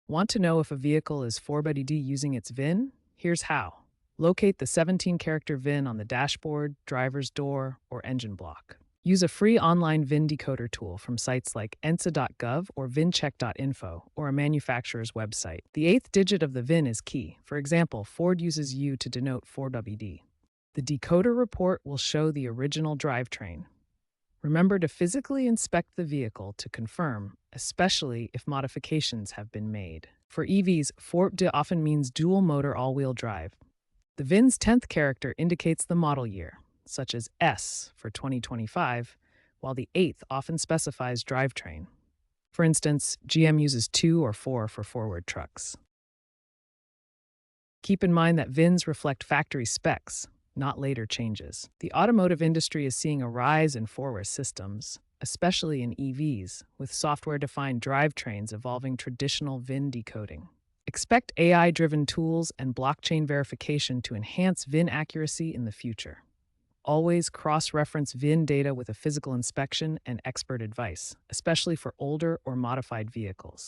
Want to know if a vehicle is 4BD using its VIN? Here's how. Locate the 17-character VIN on the dashboard, driver's door, or engine block. Use a free online VIN decoder tool from sites like ensa.gov or vincheck.info or a manufacturer's website. The eighth digit of the VIN is key. For example, Ford uses U to denote 4WD. The decoder report will show the original drivetrain. Remember to physically inspect the vehicle to confirm, especially if modifications have been made. For EVs, 4WD often means dual motor all-wheel drive. The VIN's 10th character indicates the model year, such as S for 2025, while the 8th often specifies drivetrain. For instance, GM uses 2 or 4 for forward trucks. Keep in mind that VINs reflect factory specs, not later changes. The automotive industry is seeing a rise in forward systems, especially in EVs, with software-defined drivetrains evolving traditional VIN decoding. Expect AI-driven tools and blockchain verification to enhance VIN accuracy in the future. Always cross-reference VIN data with a physical inspection and expert advice, especially for older or modified vehicles.